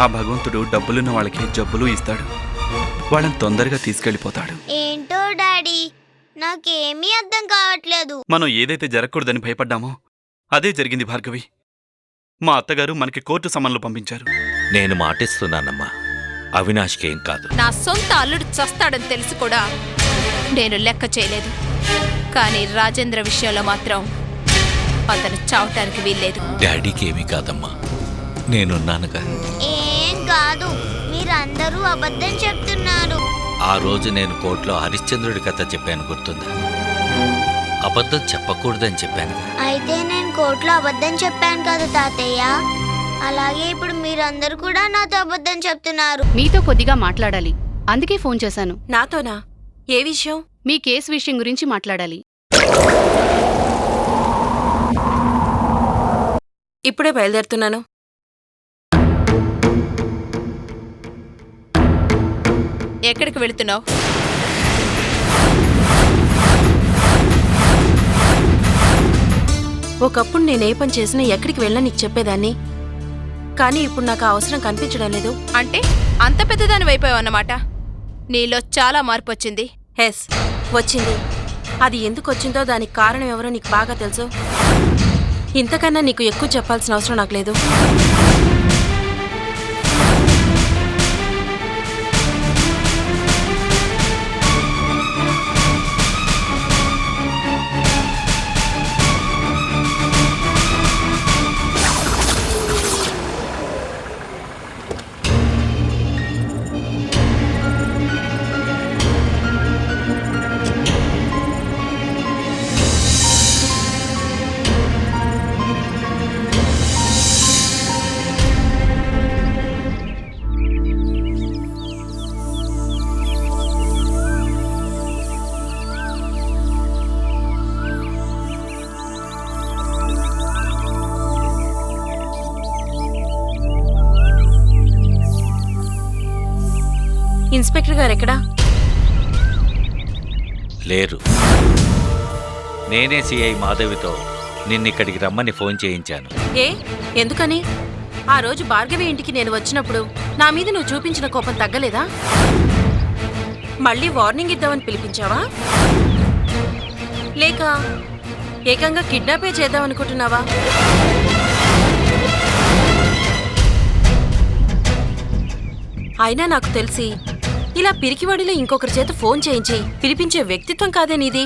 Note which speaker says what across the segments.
Speaker 1: ఆ భగవంతుడు డబ్బులున్న వాళ్ళకి జబ్బులు ఇస్తాడు, వాళ్ళని తొందరగా తీసుకెళ్ళిపోతాడు.
Speaker 2: ఏంటో డాడీ, నాకేమీ అర్థం కావట్లేదు.
Speaker 1: మనం ఏదైతే జరగకూడదని భయపడ్డామో అదే జరిగింది భార్గవి. మా అత్తగారు మనకి కోర్టు సమన్లు పంపించారు.
Speaker 3: నేను మాటిస్తున్నానమ్మా, అవినాష్కేం కాదు.
Speaker 4: నా సొంత అల్లుడు చస్తాడని తెలిసి కూడా నేను లెక్క చేయలేదు. కానీ రాజేంద్ర విషయంలో మాత్రం అతను చావటానికి వీల్లేదు.
Speaker 3: డాడీకి ఏమీ కాదమ్మా, నేనున్నానుగా.
Speaker 2: ఏం కాదు, మీరందరూ అబద్ధం చెప్తున్నారు.
Speaker 3: ఆ రోజు నేను కోర్టులో హరిశ్చంద్రుడి కథ చెప్పాను, గుర్తుందా? అబద్ధం చెప్పకూడదని చెప్పాను.
Speaker 2: అయితే నేను కోర్టులో అబద్ధం చెప్పాను కదా తాతయ్య, అలాగే ఇప్పుడు మీరందరూ కూడా నాతో అబద్ధం చెప్తున్నారు.
Speaker 5: మీతో కొద్దిగా మాట్లాడాలి, అందుకే ఫోన్ చేశాను.
Speaker 6: నాతోనా? ఏ విషయం?
Speaker 5: మీ కేసు విషయం గురించి మాట్లాడాలి.
Speaker 6: ఇప్పుడే బయలుదేరుతున్నాను.
Speaker 4: ఎక్కడికి వెళుతున్నావు?
Speaker 6: ఒకప్పుడు నేనే పని చేసినా ఎక్కడికి వెళ్ళా నీకు చెప్పేదాన్ని, కానీ ఇప్పుడు నాకు ఆ అవసరం కనిపించడం లేదు.
Speaker 4: అంటే అంత పెద్దదాని వైపోయావన్నమాట. నీలో చాలా మార్పు వచ్చింది.
Speaker 6: హెస్, వచ్చింది. అది ఎందుకు వచ్చిందో దానికి కారణం ఎవరో నీకు బాగా తెలుసు. ఇంతకన్నా నీకు ఎక్కువ చెప్పాల్సిన అవసరం నాకు లేదు. ఇన్స్పెక్టర్ గారు ఎక్కడా?
Speaker 3: లేరు. నేనే సిఐ మాధవితో నిన్నిక్కడికి రమ్మని ఫోన్ చేయించాను.
Speaker 6: ఏ, ఎందుకని? ఆ రోజు భార్గవి ఇంటికి నేను వచ్చినప్పుడు నా మీద నువ్వు చూపించిన కోపం తగ్గలేదా? మళ్ళీ వార్నింగ్ ఇద్దామని పిలిపించావా? లేక ఏకంగా కిడ్నాపే చేద్దామనుకుంటున్నావా? అయినా నాకు తెలిసి ఇలా పిరికివాడిలో ఇంకొకరి చేత ఫోన్ చేయించి పిలిపించే వ్యక్తిత్వం కాదే నీది.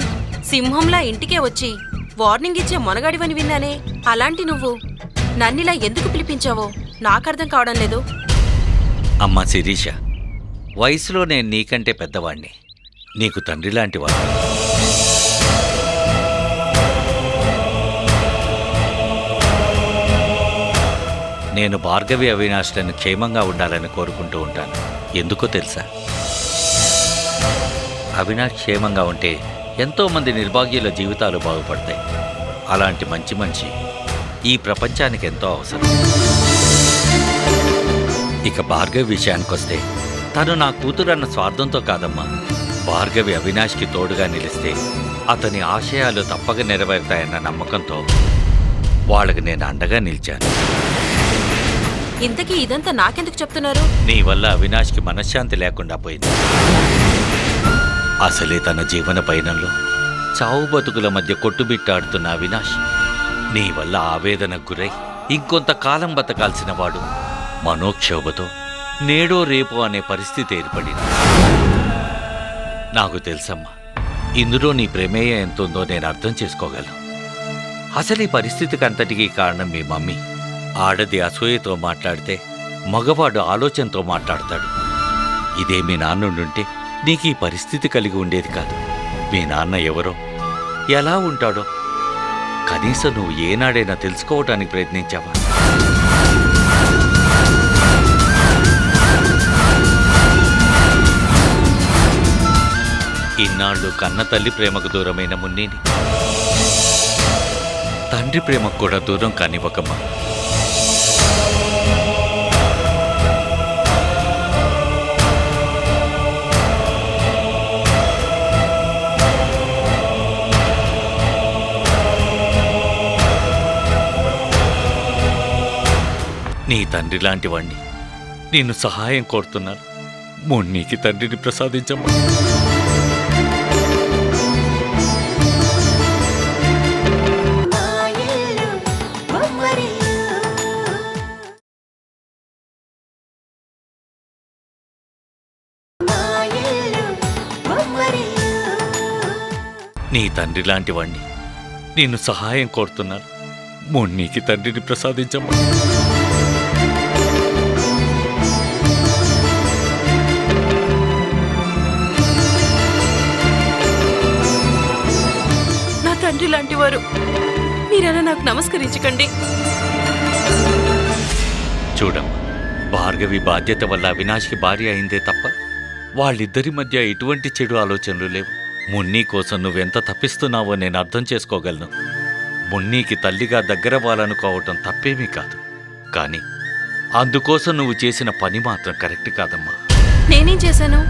Speaker 6: సింహంలా ఇంటికే వచ్చి వార్నింగ్ ఇచ్చే మొనగాడివని విన్నానే. అలాంటి నువ్వు నన్నిలా ఎందుకు పిలిపించావో నాకర్థం కావడం లేదు.
Speaker 3: అమ్మా శిరీష, వయసులో నేను నీకంటే పెద్దవాణ్ణి, నీకు తండ్రి లాంటి వాడు. నేను భార్గవి అవినాష్లను క్షేమంగా ఉండాలని కోరుకుంటూ ఉంటాను. ఎందుకో తెలుసా? అవినాష్ క్షేమంగా ఉంటే ఎంతోమంది నిర్భాగ్యుల జీవితాలు బాగుపడతాయి. అలాంటి మంచి మనిషి ఈ ప్రపంచానికి ఎంతో అవసరం. ఇక భార్గవి విషయానికొస్తే, తను నా కూతురన్న స్వార్థంతో కాదమ్మా, భార్గవి అవినాష్కి తోడుగా నిలిస్తే అతని ఆశయాలు తప్పక నెరవేరుతాయన్న నమ్మకంతో వాళ్ళకి నేను అండగా నిలిచాను.
Speaker 6: ఇంతకీ ఇదంతా నాకెందుకు చెప్తున్నారు?
Speaker 3: నీ వల్ల అవినాష్కి మనశ్శాంతి లేకుండా పోయింది. అసలే తన జీవన పయనంలో చావు బతుకుల మధ్య కొట్టుబిట్టాడుతున్న అవినాష్ నీ వల్ల ఆవేదనకు గురై ఇంకొంతకాలం బతకాల్సిన వాడు మనోక్షోభతో నేడో రేపో అనే పరిస్థితి ఏర్పడింది. నాకు తెలుసమ్మా, ఇందులో నీ ప్రమేయం ఎంతుందో నేను అర్థం చేసుకోగలను. అసలు ఈ పరిస్థితికి అంతటికీ కారణం మీ మమ్మీ. ఆడది అసూయతో మాట్లాడితే మగవాడు ఆలోచనతో మాట్లాడతాడు. ఇదే మీ నాన్నుండుంటే నీకు ఈ పరిస్థితి కలిగి ఉండేది కాదు. మీ నాన్న ఎవరో, ఎలా ఉంటాడో కనీసం నువ్వు ఏనాడైనా తెలుసుకోవటానికి ప్రయత్నించావా? ఇన్నాళ్ళు కన్న తల్లి ప్రేమకు దూరమైన మున్నిని తండ్రి ప్రేమకు కూడా దూరం కానివ్వకమ్మా. నీ తండ్రి లాంటి వాణ్ణి నిన్ను సహాయం కోరుతున్నాను. మున్నీకి తండ్రిని ప్రసాదించమ్మా. నీ తండ్రి లాంటి వాణ్ణి, నిన్ను సహాయం కోరుతున్నాను. మున్నీకి తండ్రిని ప్రసాదించమ్మా.
Speaker 6: నా తండ్రి లాంటి వారు మీరైనా నాకు నమస్కరించకండి.
Speaker 3: చూడమ్మా, భార్గవి బాధ్యత వల్ల అవినాష్కి భార్య అయిందే తప్ప వాళ్ళిద్దరి మధ్య ఎటువంటి చెడు ఆలోచనలు లేవు. మున్నీ కోసం నువ్వెంత తప్పిస్తున్నావో నేను అర్థం చేసుకోగలను. మున్నీకి తల్లిగా దగ్గరవ్వాలనుకోవటం తప్పేమీ కాదు. కానీ అందుకోసం నువ్వు చేసిన పని మాత్రం కరెక్ట్ కాదమ్మా.
Speaker 6: నేనేం చేశాను?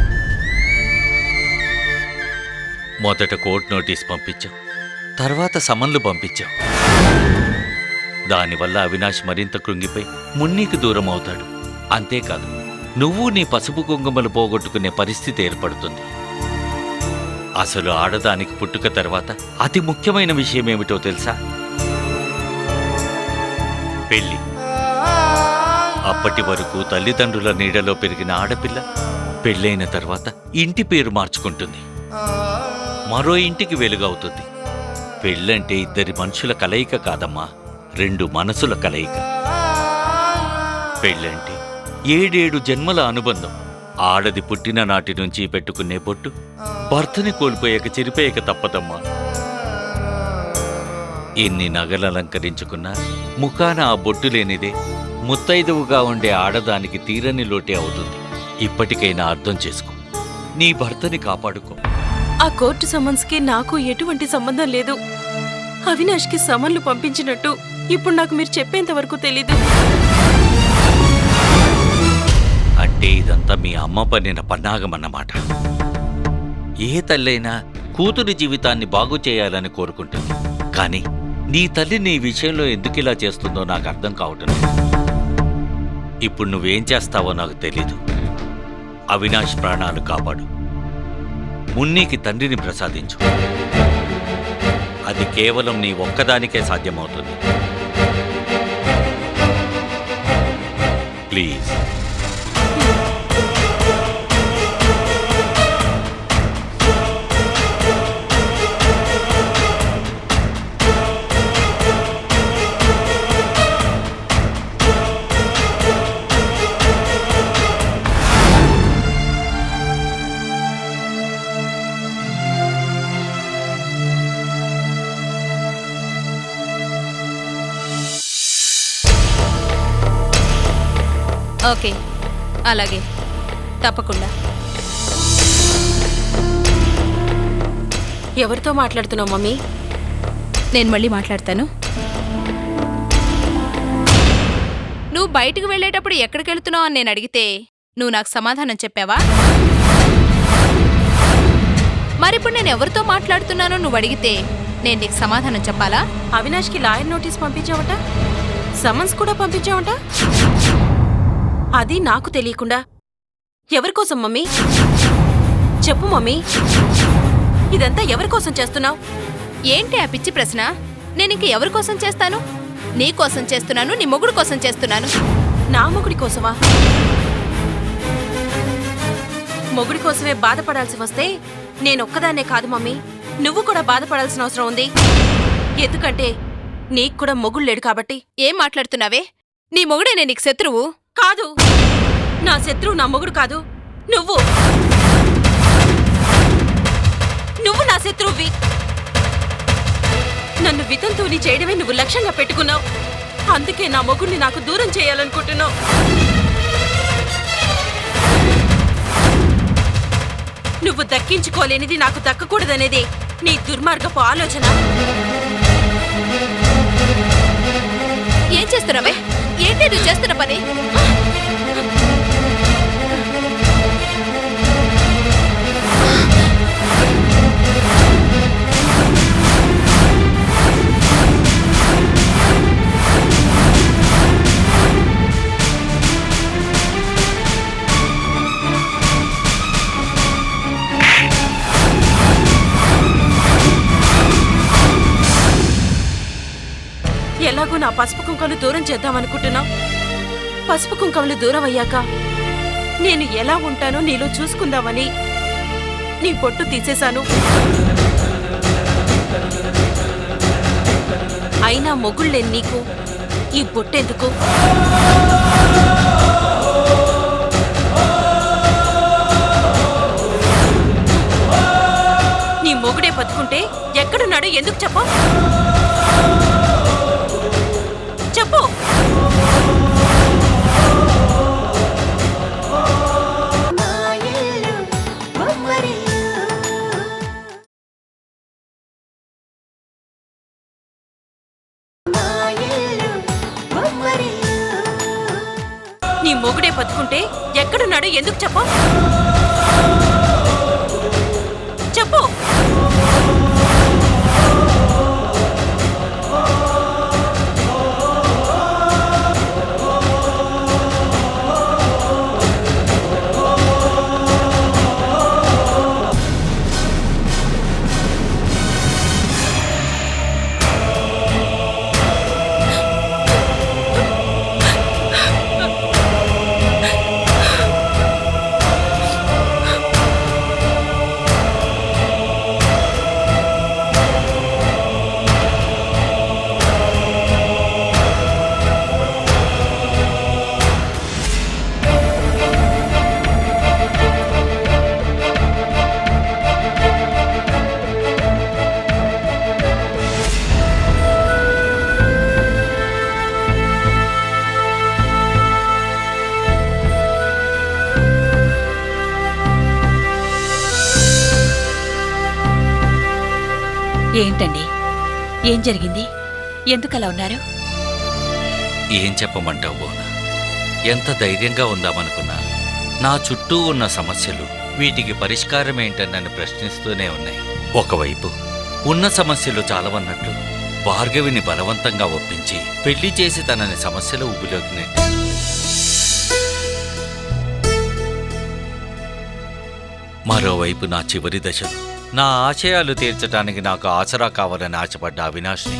Speaker 3: మొదట కోర్టు నోటీస్ పంపించావు, తర్వాత సమన్లు పంపించావు. దానివల్ల అవినాష్ మరింత కృంగిపోయి మున్నీకి దూరం అవుతాడు. అంతేకాదు, నువ్వు నీ పసుపు కుంకుమలు పోగొట్టుకునే పరిస్థితి ఏర్పడుతుంది. అసలు ఆడదానికి పుట్టుక తర్వాత అతి ముఖ్యమైన విషయం ఏమిటో తెలుసా? పెళ్లి. అప్పటి వరకు తల్లిదండ్రుల నీడలో పెరిగిన ఆడపిల్ల పెళ్ళైన తర్వాత ఇంటి పేరు మార్చుకుంటుంది, మరో ఇంటికి వెలుగవుతుంది. పెళ్ళంటే ఇద్దరి మనుషుల కలయిక కాదమ్మా, రెండు మనసుల కలయిక. పెళ్ళంటే 7 జన్మల అనుబంధం. ఆడది పుట్టిన నాటి నుంచి పెట్టుకునే బొట్టు భర్తని కోల్పోయాక చెరిపోయాక తప్పదమ్మా. ఎన్ని నగలు అలంకరించుకున్నా ముఖాన ఆ బొట్టు లేనిదే ముత్తైదువుగా ఉండే ఆడదానికి తీరని లోటే అవుతుంది. ఇప్పటికైనా అర్థం చేసుకో, నీ భర్తని కాపాడుకో.
Speaker 6: ఆ కోర్టు సమన్స్కి నాకు ఎటువంటి సంబంధం లేదు. అవినాష్కి సమన్లు పంపించినట్టు ఇప్పుడు నాకు మీరు చెప్పేంత వరకు తెలీదు.
Speaker 3: అంటే ఇదంతా మీ అమ్మ పన్నిన పన్నాగమన్నమాట. ఏ తల్లైనా కూతురి జీవితాన్ని బాగు చేయాలని కోరుకుంటుంది. కానీ నీ తల్లి నీ విషయంలో ఎందుకిలా చేస్తుందో నాకు అర్థం కావటం లేదు. ఇప్పుడు నువ్వేం చేస్తావో నాకు తెలీదు. అవినాష్ ప్రాణాలు కాపాడు, మున్నీకి తండ్రిని ప్రసాదించు. అది కేవలం నీ ఒక్కదానికే సాధ్యమవుతుంది. ప్లీజ్.
Speaker 4: ఓకే, అలాగే, తప్పకుండా.
Speaker 6: ఎవరితో మాట్లాడుతున్నావు మమ్మీ?
Speaker 4: నేను మళ్ళీ మాట్లాడతాను. నువ్వు బయటికి వెళ్ళేటప్పుడు ఎక్కడికి వెళ్తున్నావు అని నేను అడిగితే నువ్వు నాకు సమాధానం చెప్పావా? మరిప్పుడు నేను ఎవరితో మాట్లాడుతున్నానో నువ్వు అడిగితే నేను నీకు సమాధానం చెప్పాలా?
Speaker 6: అవినాష్కి లాయర్ నోటీస్ పంపించావట, సమన్స్ కూడా పంపించావట. అది నాకు తెలియకుండా ఎవరికోసం మమ్మీ? చెప్పు మమ్మీ, ఇదంతా ఎవరికోసం చేస్తున్నావు?
Speaker 4: ఏంటి ఆ పిచ్చి ప్రశ్న? నేను ఇంక ఎవరి కోసం చేస్తాను? నీ కోసం చేస్తున్నాను, నీ మొగుడు కోసం చేస్తున్నాను.
Speaker 6: నా మొగుడి కోసమా? మొగుడి కోసమే బాధపడాల్సి వస్తే నేనొక్కదాన్నే కాదు మమ్మీ, నువ్వు కూడా బాధపడాల్సిన అవసరం ఉంది. ఎందుకంటే నీకు కూడా మొగుడు లేడు కాబట్టి.
Speaker 4: ఏం మాట్లాడుతున్నావే? నీ మొగుడేనే నీకు శత్రువు?
Speaker 6: కాదు, నా శత్రువు నా మొగుడు కాదు, నువ్వు. నువ్వు నా శత్రువువి. నన్ను వితంతువుని చేయడమే నువ్వు లక్ష్యంగా పెట్టుకున్నావు. అందుకే నా మొగుడిని నాకు దూరం చేయాలనుకుంటున్నావు. నువ్వు దక్కించుకోలేనిది నాకు దక్కకూడదనేదే నీ దుర్మార్గపు ఆలోచన.
Speaker 4: ఏం చేస్తున్నావే? ఏంటి నువ్వు చేస్తున్న పని?
Speaker 6: నా పసుపు కుంకుమలు దూరం చేద్దామనుకుంటున్నావు? పసుపు కుంకుమలు దూరం అయ్యాక నేను ఎలా ఉంటానో నీలో చూసుకుందామని నీ బొట్టు తీసేశాను. అయినా మొగుళ్ళేని నీకు ఈ బొట్టెందుకు? నీ మొగుడే బతుకుంటే ఎక్కడున్నాడో ఎందుకు చెప్పు? చెప్పు. నీ మొగుడే బతుకుంటే ఎక్కడున్నాడో ఎందుకు చెప్పు? చెప్పు.
Speaker 7: ఏంటండి, ఏం జరిగింది? ఎందుకలా ఉన్నారు?
Speaker 3: ఏం చెప్పమంటావు బోనా? ఎంత ధైర్యంగా ఉందామనుకున్నా నా చుట్టూ ఉన్న సమస్యలు వీటికి పరిష్కారం ఏంటని నన్ను ప్రశ్నిస్తూనే ఉన్నాయి. ఒకవైపు ఉన్న సమస్యలు చాలవన్నట్టు భార్గవిని బలవంతంగా ఒప్పించి పెళ్లి చేసి తనని సమస్యల ఊబిలోకి నెట్టి మరోవైపు నా చివరి దశలో నా ఆశయాలు తీర్చడానికి నాకు ఆసరా కావాలని ఆశపడ్డ అవినాష్ని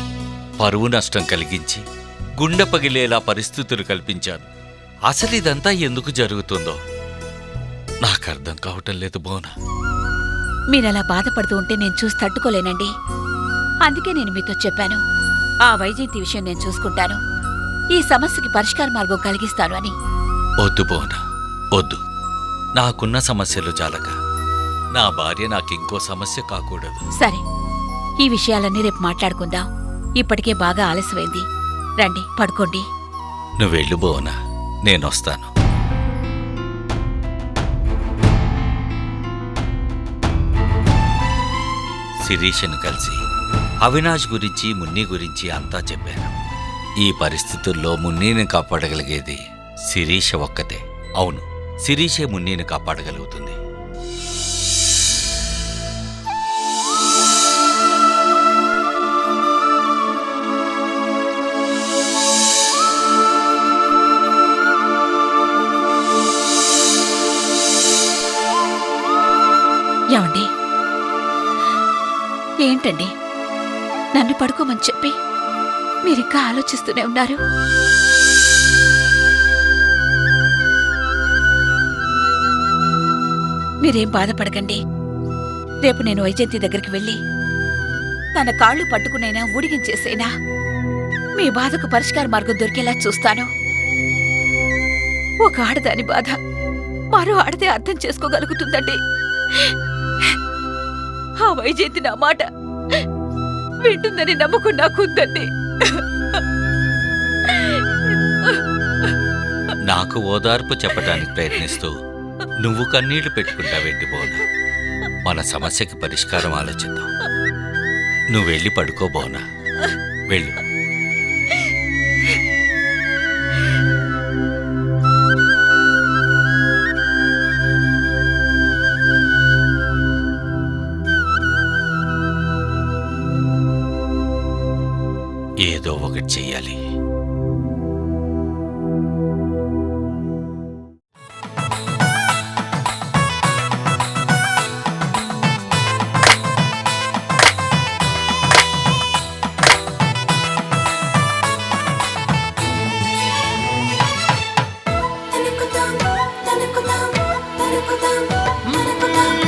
Speaker 3: పరువు నష్టం కలిగించి గుండె పగిలేలా పరిస్థితులు కల్పించాను. అసలు ఇదంతా ఎందుకు జరుగుతుందో నాకు అర్థం కావటం లేదు బోనా.
Speaker 7: మీరలా బాధపడుతూ ఉంటే నేను చూసి తట్టుకోలేనండి. అందుకే నేను మీతో చెప్పాను, ఆ వైజయంతి విషయం నేను చూసుకుంటాను, ఈ సమస్యకి పరిష్కార మార్గం కలిగిస్తాను అని.
Speaker 3: వద్దు బోనా, వద్దు. నాకున్న సమస్యలు చాలక నా భార్య నాకింకో సమస్య కాకూడదు.
Speaker 7: సరే, ఈ విషయాలన్నీ రేపు మాట్లాడుకుందాం. ఇప్పటికే బాగా ఆలస్యమైంది. రండి, పడుకోండి.
Speaker 3: నువ్వెళ్ళు బోనా, నేనొస్తాను. శిరీషను కలిసి అవినాష్ గురించి మున్ని గురించి అంతా చెప్పాను. ఈ పరిస్థితుల్లో మున్నీని కాపాడగలిగేది శిరీష ఒక్కతే. అవును, శిరీషే మున్నీని కాపాడగలుగుతుంది.
Speaker 7: ఏమండి, ఏంటండి నన్ను పడుకోమని చెప్పి మీరింకా ఆలోచిస్తూనే ఉన్నారు? మీరేం బాధపడకండి. రేపు నేను వైజయంతి దగ్గరికి వెళ్ళి తన కాళ్ళు పట్టుకునైనా ఊడిగించేసేనా మీ బాధకు పరిష్కార మార్గం దొరికేలా చూస్తాను. ఒక ఆడదాని బాధ మరో ఆడదే అర్థం చేసుకోగలుగుతుందండి. ఆ వైజయంతి నా మాట వింటుందని నమ్మకం నాకుందండి.
Speaker 3: నాకు ఓదార్పు చెప్పడానికి ప్రయత్నిస్తూ నువ్వు కన్నీళ్లు పెట్టుకుంటావేంటి బోనా? మన సమస్యకి పరిష్కారం ఆలోచిద్దాం. నువ్వు వెళ్ళి పడుకో బోనా, వెళ్ళు. ఏదో ఒకటి చెయ్యాలి.
Speaker 8: తనకుతాం తనకుతాం తనకుతాం